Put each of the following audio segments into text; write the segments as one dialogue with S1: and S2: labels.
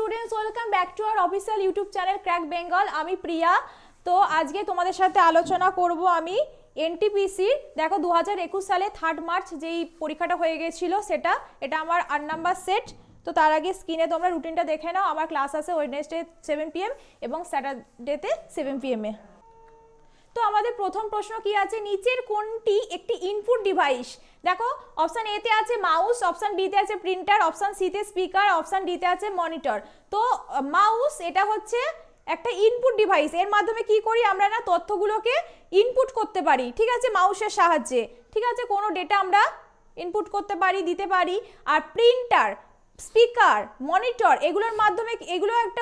S1: Students, welcome back to our official YouTube channel crack Bengal. আমি প্রিয়া। তো আজকে তোমাদের সাথে আলোচনা করব আমি এনটিপিসির। দেখো 2021 সালে 3 মার্চ যেই পরীক্ষাটা হয়ে গেছিলো সেটা, এটা আমার 8 নাম্বার সেট। তো তার আগে স্ক্রিনে তোমরা রুটিনটা দেখে নাও। আমার ক্লাস আছে ওয়েডনেসডে 7 PM এবং স্যাটারডেতে 7 PM এ। তো আমাদের প্রথম প্রশ্ন কি আছে, নিচের কোনটি একটি ইনপুট ডিভাইস? দেখো অপশন এ তে আছে মাউস, অপশন বি তে আছে প্রিন্টার, অপশন সি তে স্পিকার, অপশন ডি তে আছে মনিটর। তো মাউস এটা হচ্ছে একটা ইনপুট ডিভাইস। এর মাধ্যমে কি করি আমরা না, তথ্যগুলোকে ইনপুট করতে পারি, ঠিক আছে, মাউসের সাহায্যে, ঠিক আছে, কোনো ডেটা আমরা ইনপুট করতে পারি, দিতে পারি। আর প্রিন্টার, স্পিকার, মনিটর, এগুলোর মাধ্যমে এগুলো একটা,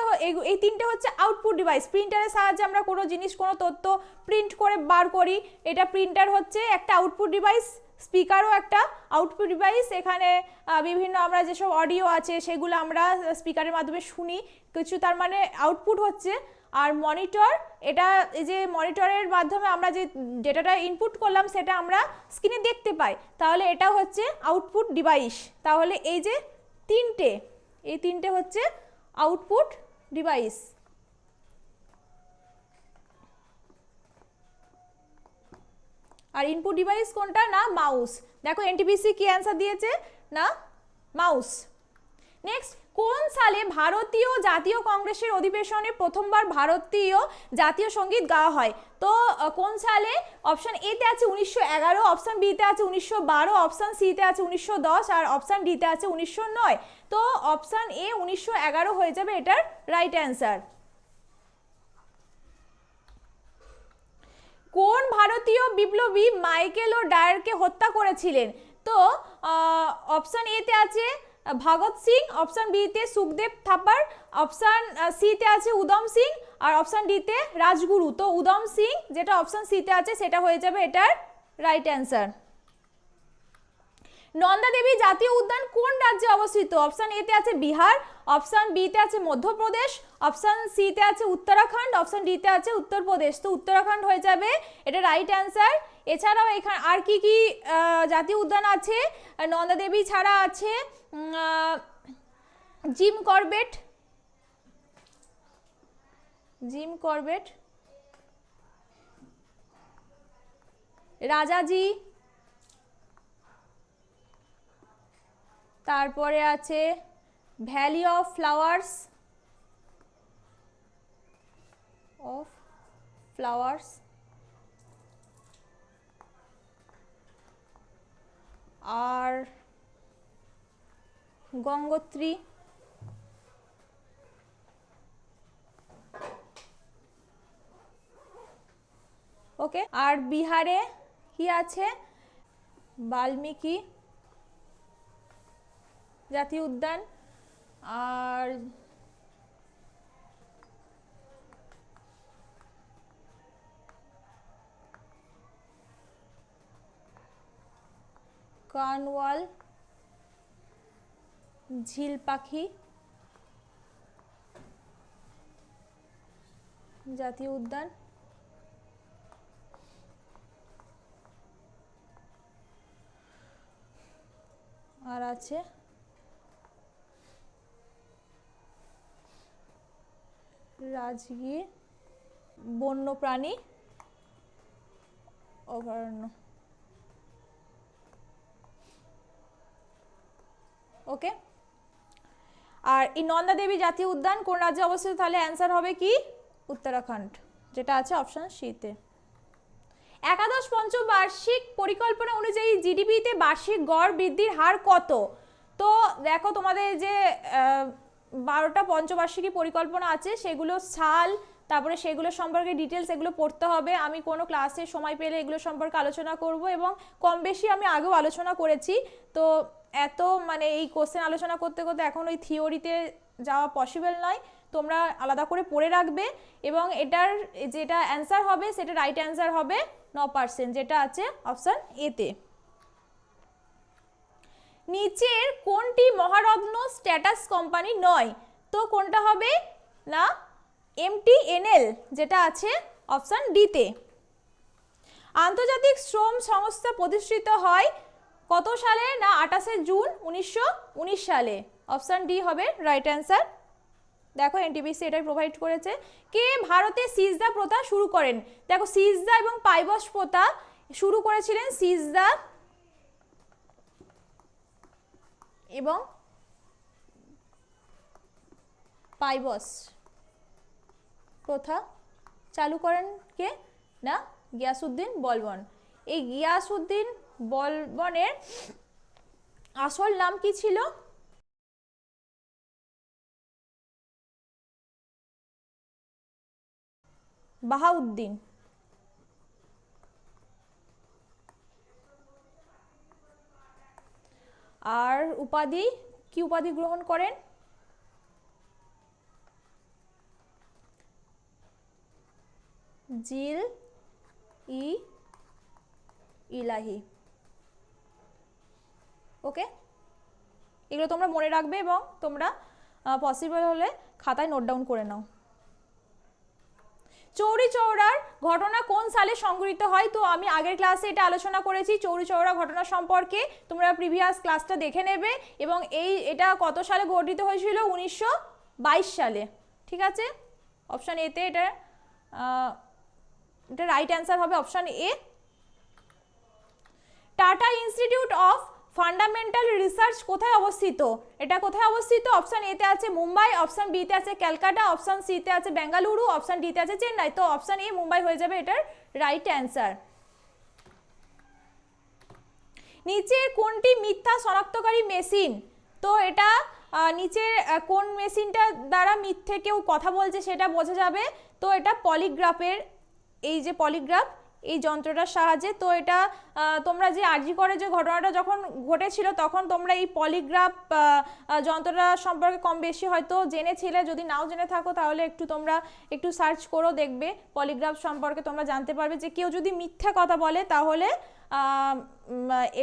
S1: এই তিনটে হচ্ছে আউটপুট ডিভাইস। প্রিন্টারের সাহায্যে আমরা কোনো জিনিস, কোনো তথ্য প্রিন্ট করে বার করি, এটা প্রিন্টার হচ্ছে একটা আউটপুট ডিভাইস। স্পিকারও একটা আউটপুট ডিভাইস। এখানে বিভিন্ন আমরা যেসব অডিও আছে সেগুলো আমরা স্পিকারের মাধ্যমে শুনি কিছু, তার মানে আউটপুট হচ্ছে। আর মনিটর, এটা এই যে মনিটরের মাধ্যমে আমরা যে ডেটাটা ইনপুট করলাম সেটা আমরা স্ক্রিনে দেখতে পাই, তাহলে এটা হচ্ছে আউটপুট ডিভাইস। তাহলে এই যে এই তিনটে হচ্ছে আউটপুট ডিভাইস। আর ইনপুট ডিভাইস কোনটা না, মাউস। দেখো এনটিপিসি কি অ্যান্সার দিয়েছে না, মাউস। নেক্সট, কোন সালে ভারতীয় জাতীয় কংগ্রেসের অধিবেশনে প্রথমবার ভারতীয় জাতীয় সঙ্গীত গাওয়া হয়? তো কোন সালে? অপশন এ তে আছে 1911, অপশন বি তে আছে 1912, অপশন সি তে আছে 1910 আর অপশন ডি তে আছে 1909। তো অপশন এ 1911 হয়ে যাবে এটার রাইট অ্যান্সার। কোন ভারতীয় বিপ্লবী মাইকেল ও ডায়ারকে হত্যা করেছিলেন? তো অপশন এ তে আছে ভগৎ সিং, অপশন বি তে সুখদেব থাপার, অপশন সি তে আছে উধম সিং আর অপশন ডি তে রাজগুরু। তো উধম সিং যেটা অপশন সি তে আছে সেটা হয়ে যাবে এটার রাইট অ্যান্সার। নন্দা দেবী জাতীয় উদ্যান কোন রাজ্যে অবস্থিত? অপশন এ তে আছে বিহার, অপশন বি তে আছে মধ্যপ্রদেশ, অপশন সি তে আছে উত্তরাখণ্ড, অপশন ডি তে আছে উত্তরপ্রদেশ। তো উত্তরাখণ্ড হয়ে যাবে এটা রাইট অ্যান্সার। এছাড়াও এখানে আর কি কি জাতীয় উদ্যান আছে? নন্দা দেবী ছাড়া আছে জিম করবেট, রাজাজি, তারপরে আছে ভ্যালি অফ ফ্লাওয়ার্স, আর গঙ্গোত্রী। ওকে, আর বিহারে কি আছে? বাল্মীকি জাতীয় উদ্যান, আর কানওয়াল ঝিল পাখি জাতীয় উদ্যান, আর আছে রাজগীর বন্যপ্রাণী অভয়ারণ্য। ওকে, আর এই নন্দা দেবী জাতীয় উদ্যান কোন রাজ্যে অবস্থিত? তাহলে অ্যান্সার হবে কি উত্তরাখণ্ড, যেটা আছে অপশন সি তে। একাদশ পঞ্চবার্ষিক পরিকল্পনা অনুযায়ী জিডিপিতে বার্ষিক গড় বৃদ্ধির হার কত? তো দেখো তোমাদের যে 12টা পঞ্চবার্ষিকী পরিকল্পনা আছে সেগুলো সাল, তারপরে সেগুলো সম্পর্কে ডিটেলস এগুলো পড়তে হবে। আমি কোনো ক্লাসে সময় পেলে এগুলো সম্পর্কে আলোচনা করব এবং কম বেশি আমি আগেও আলোচনা করেছি। তো এত মানে এই কোশ্চেন আলোচনা করতে করতে এখন ওই থিওরিতে যাওয়া পসিবল নয়, তোমরা আলাদা করে পড়ে রাখবে এবং এটার যেটা অ্যান্সার হবে সেটা রাইট অ্যান্সার হবে 9%, যেটা আছে অপশন এ তে। নিচের কোনটি মহারত্ন স্ট্যাটাস কোম্পানি নয়? তো কোনটা হবে না, MTNL, যেটা আছে অপশন ডি তে। আন্তর্জাতিক শ্রম সংস্থা প্রতিষ্ঠিত হয় কত সালে? না 28শে জুন 1919 সালে। অপশন ডি হবে রাইট অ্যান্সার। দেখো এনটিপিসি এটাই প্রোভাইড করেছে। কে ভারতে সিজদা প্রথা শুরু করেন? দেখো সিজদা এবং পাইবস প্রথা শুরু করেছিলেন সিজদা এবং পাইবস প্রথা চালু করেন কে? না গিয়াসউদ্দিন বলবন। এই গিয়াসউদ্দিন বলবনের আসল নাম কি ছিল? বাহাউদ্দিন। আর উপাধি কি উপাধি গ্রহণ করেন? জিল ই ইলাহি। ওকে, এগুলো তোমরা মনে রাখবে এবং তোমরা পসিবল হলে খাতায় নোট ডাউন করে নাও। চৌরি চৌরার ঘটনা কোন সালে সংঘটিত হয়? তো আমি আগের ক্লাসে এটা আলোচনা করেছি চৌরি চৌরা ঘটনা সম্পর্কে, তোমরা প্রিভিয়াস ক্লাসটা দেখে নেবে। এবং এটা কত সালে ঘটিত হয়েছিল? 1922 সালে। ঠিক আছে, অপশান এতে এটা রাইট অ্যান্সার হবে option A. Tata institute of fundamental research কোথায় অবস্থিত? এটা কোথায় অবস্থিত? অপশন এতে আছে মুম্বাই, অপশন বিতে আছে ক্যালকাটা, অপশন সিতে আছে বেঙ্গালুরু, অপশন ডিতে আছে চেন্নাই। তো অপশন এ মুম্বাই হয়ে যাবে এটার রাইট অ্যান্সার। নিচের কোনটি মিথ্যা শনাক্তকারী মেশিন? তো এটা নিচের কোন মেশিনটা দ্বারা মিথ্যে কেউ কথা বলছে সেটা বোঝা যাবে। তো এটা পলিগ্রাফের, এই যে পলিগ্রাফ এই যন্ত্রটার সাহায্যে। তো এটা তোমরা যে আরজি করে যে ঘটনাটা যখন ঘটেছিল তখন তোমরা এই পলিগ্রাফ যন্ত্রটা সম্পর্কে কম বেশি হয়তো জেনেছিলে। যদি নাও জেনে থাকো তাহলে তোমরা একটু সার্চ করো, দেখবে পলিগ্রাফ সম্পর্কে তোমরা জানতে পারবে যে কেউ যদি মিথ্যা কথা বলে তাহলে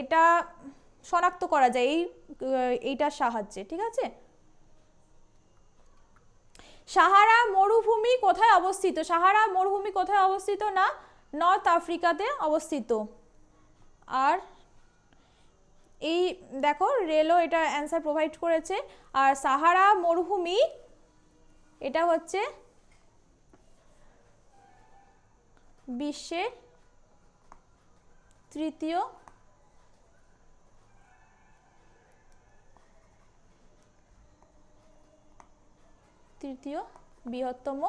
S1: এটা শনাক্ত করা যায় এইটার সাহায্যে। ঠিক আছে, সাহারা মরুভূমি কোথায় অবস্থিত? সাহারা মরুভূমি কোথায় অবস্থিত? না নর্থ আফ্রিকাতে অবস্থিত। আর এই দেখো রেলও এটা অ্যান্সার প্রোভাইড করেছে। আর সাহারা মরুভূমি এটা হচ্ছে বিশ্বের তৃতীয় বৃহত্তম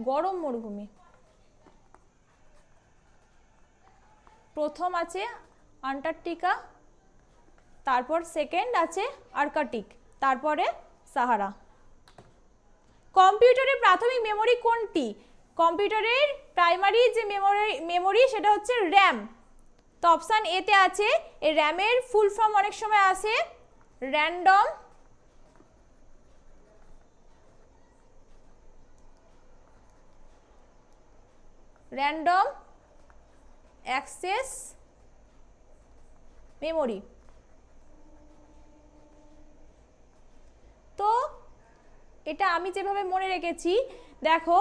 S1: গরম মরুভূমি। প্রথম আছে আন্টার্কটিকা, তারপর সেকেন্ড আছে আর্কটিক, তারপরে সাহারা। কম্পিউটারের প্রাথমিক মেমোরি কোনটি? কম্পিউটারের প্রাইমারি যে মেমোরি সেটা হচ্ছে র্যাম। তো অপশান এতে আছে। এই র্যামের ফুল ফর্ম অনেক সময় আসে র্যান্ডম অ্যাক্সেস মেমোরি। তো এটা আমি যেভাবে মনে রেখেছি, দেখো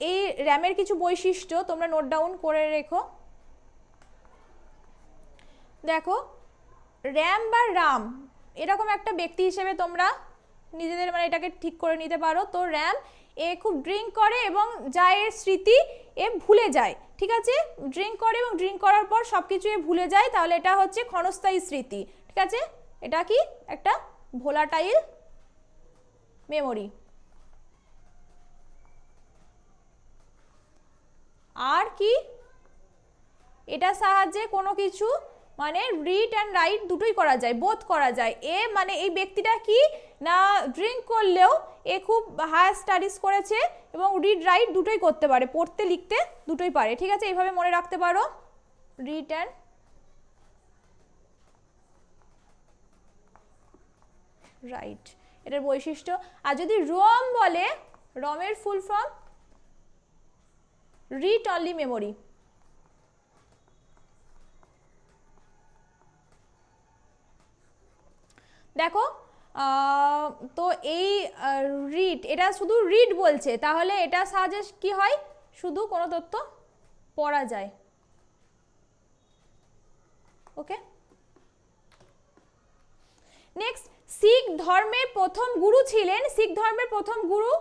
S1: এই র্যামের কিছু বৈশিষ্ট্য তোমরা নোট ডাউন করে রেখো। দেখো র্যাম বা রাম এরকম একটা ব্যক্তি হিসেবে তোমরা নিজেদের এটাকে ঠিক করে নিতে পারো। তো র্যাম এ খুব ড্রিঙ্ক করে এবং যা এর স্মৃতি এ ভুলে যায়। ঠিক আছে, ড্রিঙ্ক করে এবং ড্রিঙ্ক করার পর সব কিছু এ ভুলে যায়, তাহলে এটা হচ্ছে ক্ষণস্থায়ী স্মৃতি। ঠিক আছে, এটা কি একটা ভোলাটাইল মেমোরি। আর কি এটা সাহায্যে কোনো কিছু রিড অ্যান্ড রাইট দুটোই করা যায়, বোধ করা যায়। এই ব্যক্তিটা কি না ড্রিঙ্ক করলেও খুব হায়ার স্টাডিজ করেছে এবং রিড রাইট দুটোই করতে পারে, পড়তে লিখতে দুটোই পারে। ঠিক আছে, এইভাবে মনে রাখতে পারো রিড অ্যান্ড রাইট এটার বৈশিষ্ট্য। আর যদি রম বলে, রমের full form read only memory. দেখো তো এই রিড এটা শুধু রিড বলছে, তাহলে এটা সাহায্যে কি হয়? শুধু কোনো তথ্য পড়া যায়। ওকে, নেক্সট শিখ ধর্মের প্রথম গুরু ছিলেন, শিখ ধর্মের প্রথম গুরু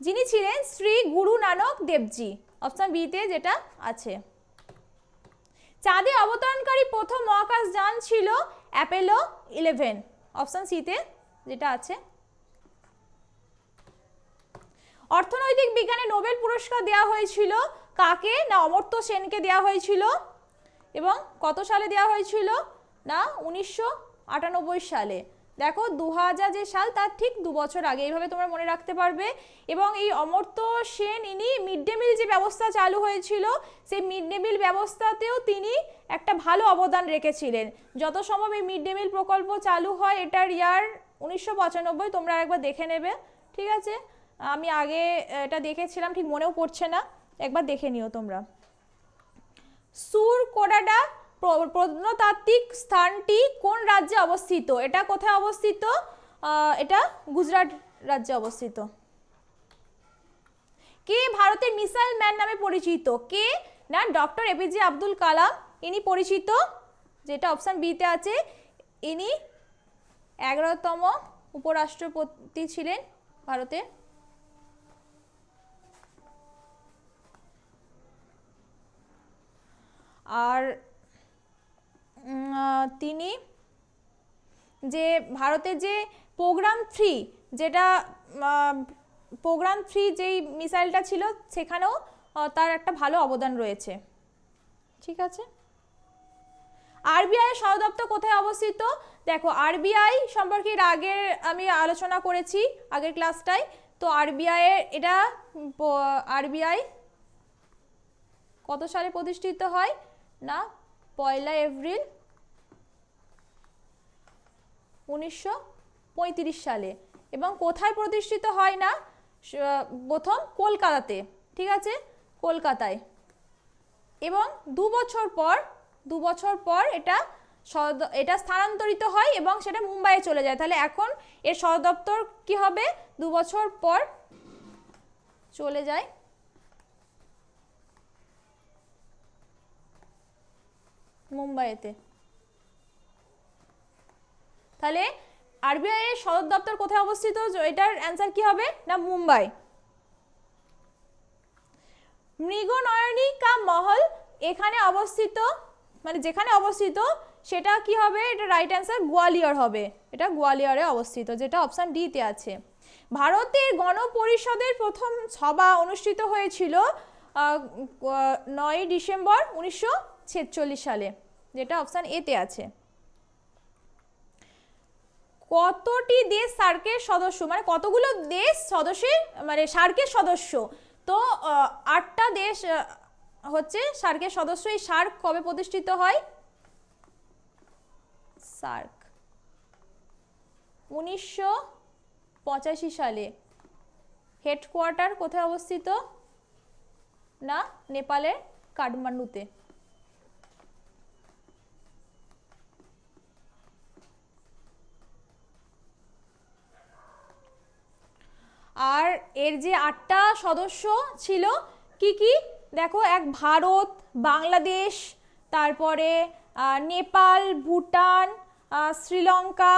S1: যিনি ছিলেন শ্রী গুরু নানক দেবজি, অপশন বিতে যেটা আছে। চাঁদে অবতরণকারী প্রথম মহাকাশ যান ছিল অ্যাপোলো 11, অপশন সিতে যেটা আছে। অর্থনৈতিক বিজ্ঞানে নোবেল পুরস্কার দেওয়া হয়েছিল কাকে, না অমর্ত্য সেনকে দেওয়া হয়েছিল, এবং কত সালে দেওয়া হয়েছিল, না 1998 সালে। দেখো 2000 যে সাল তার ঠিক 2 বছর আগে, এইভাবে তোমরা মনে রাখতে পারবে। এবং এই অমর্ত্য সেন ইনি মিড ডে মিল যে ব্যবস্থা চালু হয়েছিল সেই মিড ডে মিল ব্যবস্থাতেও তিনি একটা ভালো অবদান রেখেছিলেন। যত সম্ভব এই মিড ডে মিল প্রকল্প চালু হয় এটার ইয়ার 1995, তোমরা একবার দেখে নেবে, ঠিক আছে। আমি আগে এটা দেখেছিলাম, ঠিক মনেও পড়ছে না, একবার দেখে নিও তোমরা। সুরকোডাডা প্রত্নতাত্ত্বিক স্থানটি কোন রাজ্যে অবস্থিত, এটা কোথায় অবস্থিত, এটা গুজরাট রাজ্যে অবস্থিত। কে ভারতের মিসাইল ম্যান নামে পরিচিত, কে, না ডক্টর এপিজে আব্দুল কালাম ইনি পরিচিত, যেটা অপশন বিতে আছে। ইনি 11তম উপরাষ্ট্রপতি ছিলেন ভারতের। আর তিনি যে ভারতের যে প্রোগ্রাম 3, যেটা প্রোগ্রাম 3 যেই মিসাইলটা ছিল সেখানেও তার একটা ভালো অবদান রয়েছে, ঠিক আছে। আরবিআই এর সদর দপ্তর কোথায় অবস্থিত, দেখো আরবিআই সম্পর্কে এর আগের আমি আলোচনা করেছি আগের ক্লাসটায়। তো আরবিআই এর এটা আরবিআই কত সালে প্রতিষ্ঠিত হয়, না 1 এপ্রিল 1935 সালে। এবং কোথায় প্রতিষ্ঠিত হয়, না প্রথম কলকাতাতে, ঠিক আছে, কলকাতায়। এবং 2 বছর পর এটা স্থানান্তরিত হয় এবং সেটা মুম্বাইয়ে চলে যায়। তাহলে এখন এর সদর দপ্তর কি হবে, 2 বছর পর চলে যায় মুম্বাইতে। তাহলে আরবিআই এর সদর দপ্তর কোথায় অবস্থিত, এটার অ্যান্সার কি হবে, না মুম্বাই। মৃগনয়নী কা মহল এখানে অবস্থিত, মানে যেখানে অবস্থিত সেটা কি হবে, এটা রাইট অ্যান্সার গোয়ালিয়র হবে, এটা গোয়ালিয়রে অবস্থিত, যেটা অপশন ডি তে আছে। ভারতের গণপরিষদের প্রথম সভা অনুষ্ঠিত হয়েছিল 9 ডিসেম্বর 1946 সালে, যেটা অপশন এ তে আছে। কতটি দেশ সার্কের সদস্য, মানে কতগুলো দেশ সদস্যের মানে সার্কের সদস্য, তো 8টা দেশ হচ্ছে সার্কের সদস্য। এই সার্ক কবে প্রতিষ্ঠিত হয়, সার্ক 1985 সালে। হেডকোয়ার্টার কোথায় অবস্থিত, না নেপালের কাঠমান্ডুতে। আর এর যে 8টা সদস্য ছিল কি কি, দেখো এক ভারত, বাংলাদেশ, তারপরে নেপাল, ভুটান, শ্রীলঙ্কা,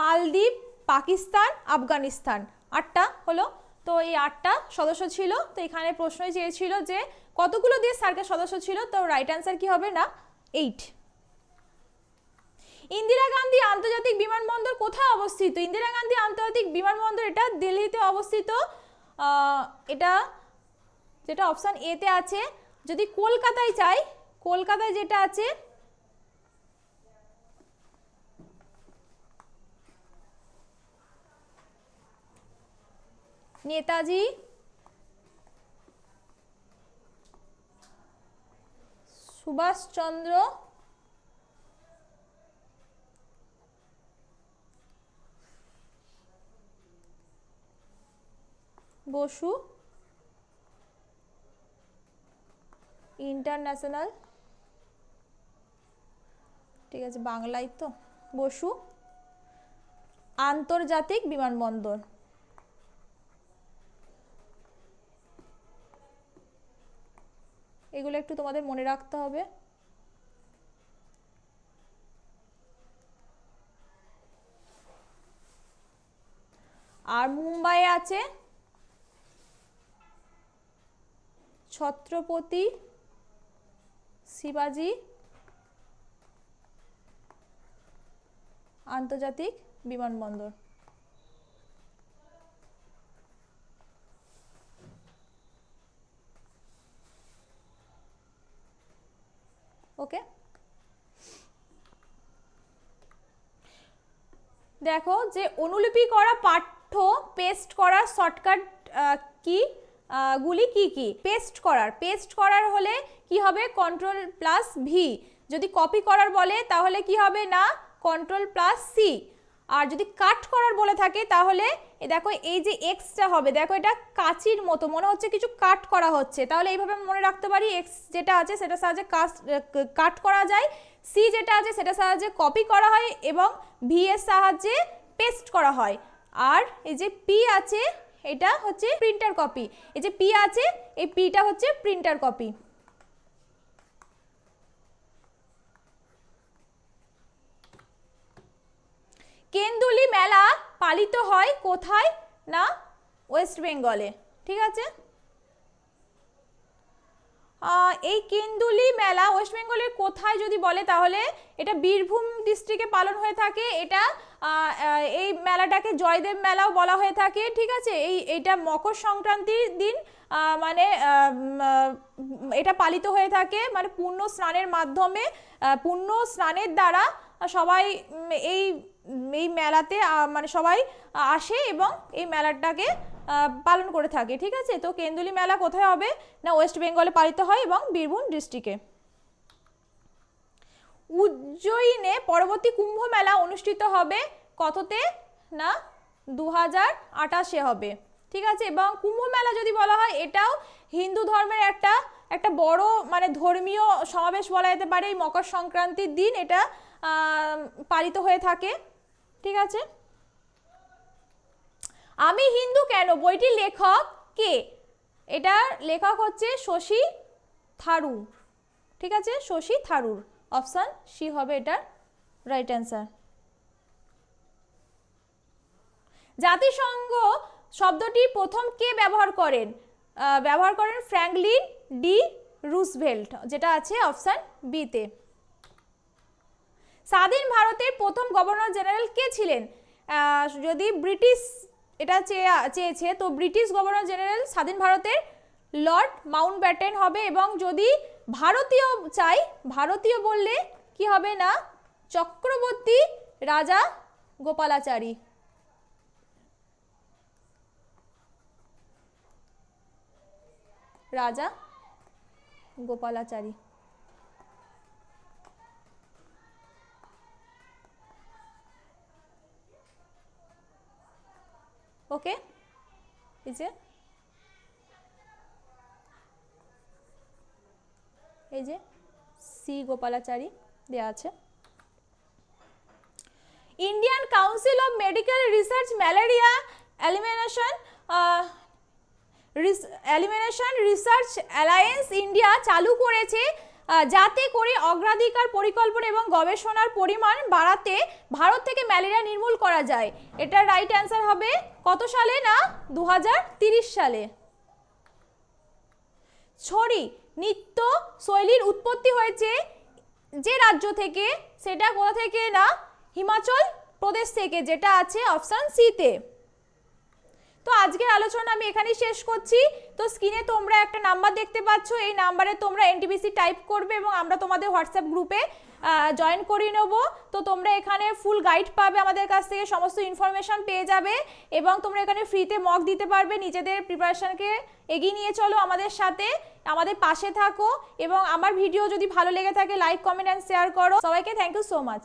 S1: মালদ্বীপ, পাকিস্তান, আফগানিস্তান, 8টা হলো। তো এই 8টা সদস্য ছিল। তো এখানে প্রশ্নই চেয়েছিল যে কতগুলো দেশ সার্কের সদস্য ছিল, তো রাইট অ্যান্সার কি হবে, না 8। ইন্দিরা গান্ধী আন্তর্জাতিক বিমানবন্দর কোথায় অবস্থিত, ইন্দিরা গান্ধী আন্তর্জাতিক বিমানবন্দর এটা দিল্লিতে অবস্থিত, এটা যেটা অপশন এ তে আছে। যদি কলকাতায় চাই, কলকাতায় যেটা আছে নেতাজি সুভাষচন্দ্র বসু ইন্টারন্যাশনাল, ঠিক আছে বাংলায় তো, বসু আন্তর্জাতিক বিমানবন্দর। এগুলো একটু তোমাদের মনে রাখতে হবে। মুম্বাইয়ে আছে ছত্রপতি শিবাজি আন্তর্জাতিক বিমানবন্দর। ওকে, দেখো যে অনুলিপি করা পাঠ্য পেস্ট করার শর্টকাট কি গুলি কি কি? পেস্ট করার হলে কি হবে? Ctrl+V। যদি কপি করার বলে তাহলে কি হবে না Ctrl+C। আর যদি কাট করার বলে থাকে তাহলে দেখো এই যে এক্সটা হবে, দেখো এটা কাঁচির মতো মনে হচ্ছে কিছু কাট করা হচ্ছে, তাহলে এইভাবে মনে রাখতে পারি এক্স যেটা আছে সেটা সাহায্যে কাট করা যায়, সি যেটা আছে সেটা সাহায্যে কপি করা হয় এবং ভি এর সাহায্যে পেস্ট করা হয়। আর এই যে পি আছে এটা হচ্ছে প্রিন্টার কপি, এই যে পি আছে এই পিটা হচ্ছে প্রিন্টার কপি। কেন্দুলি মেলা পালিত হয় কোথায়? না ওয়েস্ট বেঙ্গলে। ঠিক আছে, এই কেন্দুলি মেলা ওয়েস্ট বেঙ্গলের কোথায় যদি বলে তাহলে এটা বীরভূম ডিস্ট্রিক্টে পালন হয়ে থাকে। এটা এই মেলাটাকে জয়দেব মেলাও বলা হয়ে থাকে। ঠিক আছে, এইটা মকর সংক্রান্তির দিন মানে এটা পালিত হয়ে থাকে, মানে পূর্ণ স্নানের মাধ্যমে পূর্ণ স্নানের দ্বারা সবাই এই মেলাতে মানে সবাই আসে এবং এই মেলাটাকে পালন করে থাকে। ঠিক আছে, তো কেন্দুলি মেলা কোথায় হবে? না ওয়েস্ট বেঙ্গলে পালিত হয় এবং বীরভূম ডিস্ট্রিক্টে। উজ্জয়িনে পরবর্তী কুম্ভ মেলা অনুষ্ঠিত হবে কততে? না 2028 হবে। ঠিক আছে, এবং কুম্ভ মেলা যদি বলা হয় এটাও হিন্দু ধর্মের একটা বড় মানে ধর্মীয় সমাবেশ বলা যেতে পারে। এই মকর সংক্রান্তির দিন এটা পালিত হয়ে থাকে। ঠিক আছে, আমি হিন্দু কেন বইটির লেখক কে? এটার লেখক হচ্ছে শশী থারুর। ঠিক আছে, শশী থারুর, অপশন সি হবে এটার রাইট অ্যান্সার। জাতিসংঘ শব্দটি প্রথম কে ব্যবহার করেন? ফ্র্যাঙ্কলিন ডি রুজভেল্ট, যেটা আছে অপশন বিতে। স্বাধীন ভারতের প্রথম গভর্নর জেনারেল কে ছিলেন? যদি ব্রিটিশ এটা চেয়েছে তো ব্রিটিশ গভর্নর জেনারেল স্বাধীন ভারতের লর্ড মাউন্টব্যাটেন হবে, এবং যদি ভারতীয় চাই, ভারতীয় বললে কি হবে না চক্রবর্তী রাজা গোপালাচারী। রাজা গোপালাচারী। ওকে, এই যে সি গোপালাচারী দেওয়া আছে। Indian council of medical research malaria elimination research alliance India চালু করেছে যাতে করে অগ্রাধিকার পরিকল্পনা এবং গবেষণার পরিমাণ বাড়াতে ভারত থেকে ম্যালেরিয়া নির্মূল করা যায়। এটার রাইট অ্যান্সার হবে কত সালে? না 2030 সালে। ছড়ি নৃত্য শৈলীর উৎপত্তি হয়েছে যে রাজ্য থেকে, সেটা কোথা থেকে? না হিমাচল প্রদেশ থেকে, যেটা আছে অপশন সিতে। তো আজকের আলোচনা আমি এখানেই শেষ করছি। তো স্ক্রিনে তোমরা একটা নাম্বার দেখতে পাচ্ছ, এই নাম্বারে তোমরা এনটিপিসি টাইপ করবে এবং আমরা তোমাদের হোয়াটসঅ্যাপ গ্রুপে জয়েন করিয়ে নেব। তো তোমরা এখানে ফুল গাইড পাবে আমাদের কাছ থেকে, সমস্ত ইনফরমেশন পেয়ে যাবে এবং তোমরা এখানে ফ্রিতে মক দিতে পারবে। নিজেদের প্রিপারেশনকে এগিয়ে নিয়ে চলো আমাদের সাথে, আমাদের পাশে থাকো এবং আমার ভিডিও যদি ভালো লেগে থাকে লাইক কমেন্ট অ্যান্ড শেয়ার করো। সবাইকে থ্যাংক ইউ সো মাচ।